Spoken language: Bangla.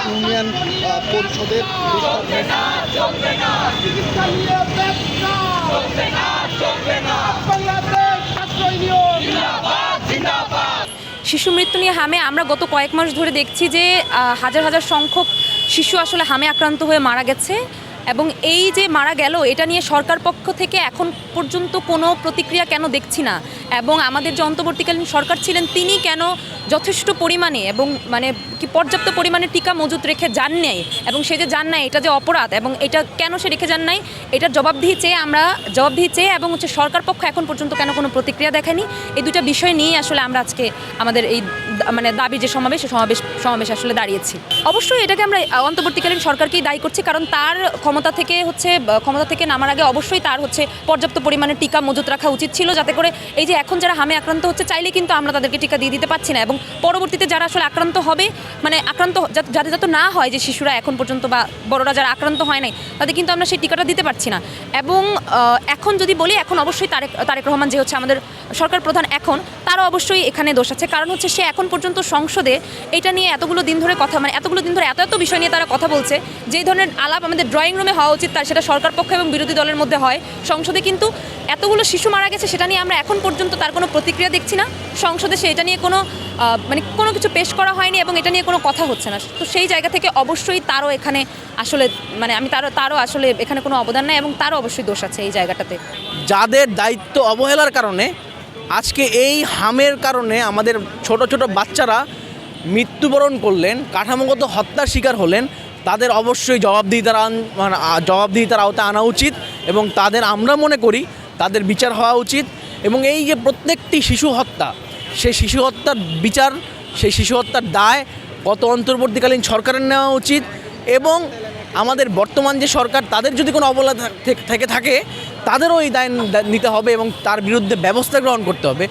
ইউনিয়ন পরিষদের শিশু মৃত্যু নিয়ে হামে আমরা গত কয়েক মাস ধরে দেখছি যে হাজার হাজার সংখ্যক শিশু আসলে হামে আক্রান্ত হয়ে মারা গেছে এবং এই যে মারা গেল এটা নিয়ে সরকার পক্ষ থেকে এখন পর্যন্ত কোনো প্রতিক্রিয়া কেন দেখছি না এবং আমাদের যে অন্তর্বর্তীকালীন সরকার ছিলেন তিনি কেন যথেষ্ট পরিমাণে এবং মানে কি পর্যাপ্ত পরিমাণে টিকা মজুত রেখে যান নাই এবং সে যে যান নাই এটা যে অপরাধ এবং এটা কেন সে রেখে যান নাই এটার জবাবদিহি চেয়ে এবং হচ্ছে সরকার পক্ষ এখন পর্যন্ত কেন কোনো প্রতিক্রিয়া দেখায়নি এই দুটো বিষয় নিয়ে আসলে আমরা আজকে আমাদের এই মানে দাবি যে সমাবেশ আসলে দাঁড়িয়েছি। অবশ্যই এটাকে আমরা অন্তর্বর্তীকালীন সরকারকেই দায়ী করছি কারণ তার ক্ষমতা থেকে নামার আগে অবশ্যই তার হচ্ছে পর্যাপ্ত পরিমাণে টিকা মজুত রাখা উচিত ছিল যাতে করে এই যে এখন যারা হামে আক্রান্ত হচ্ছে চাইলে কিন্তু আমরা তাদেরকে টিকা দিয়ে দিতে পারছি না এবং পরবর্তীতে যারা আসলে আক্রান্ত হবে মানে যাতে যাতে না হয় যে শিশুরা এখন পর্যন্ত বা বড়রা যারা আক্রান্ত হয় নাই তাদের কিন্তু আমরা সেই টিকাটা দিতে পারছি না এবং এখন যদি বলি এখন অবশ্যই তারেক রহমান যে হচ্ছে আমাদের সরকার প্রধান এখন তারও অবশ্যই এখানে দোষ আছে কারণ হচ্ছে সে এখন পর্যন্ত সংসদে এটা নিয়ে এতগুলো দিন ধরে এত বিষয় নিয়ে তারা কথা বলছে যে ধরনের আলাপ আমাদের ড্রয়িং রুমে হওয়া উচিত তার সেটা সরকার পক্ষ এবং বিরোধী দলের মধ্যে হয় সংসদে কিন্তু এতগুলো শিশু মারা গেছে সেটা নিয়ে আমরা এখন পর্যন্ত তার কোনো প্রতিক্রিয়া দেখছি না সংসদে সে এটা নিয়ে কোনো কিছু পেশ করা হয়নি এবং এটা নিয়ে কোনো কথা হচ্ছে না তো সেই জায়গা থেকে অবশ্যই তারও এখানে আসলে মানে আমি তারও আসলে এখানে কোনো অবদান নেই এবং তারও অবশ্যই দোষ আছে এই জায়গাটাতে। যাদের দায়িত্ব অবহেলার কারণে আজকে এই হামের কারণে আমাদের ছোট ছোট বাচ্চারা মৃত্যুবরণ করলেন কাঠামোগত হত্যার শিকার হলেন তাদের অবশ্যই জবাবদিহিতার আওতায় আনা উচিত এবং আমরা মনে করি তাদের বিচার হওয়া উচিত এবং এই যে প্রত্যেকটি শিশু হত্যা সেই শিশু হত্যার বিচার সেই শিশু হত্যার দায় গত অন্তর্বর্তীকালীন সরকারের নেওয়া উচিত এবং আমাদের বর্তমান যে সরকার তাদের যদি কোনো অবহেলা থেকে থাকে তাদেরও এই দায় নিতে হবে এবং তার বিরুদ্ধে ব্যবস্থা গ্রহণ করতে হবে।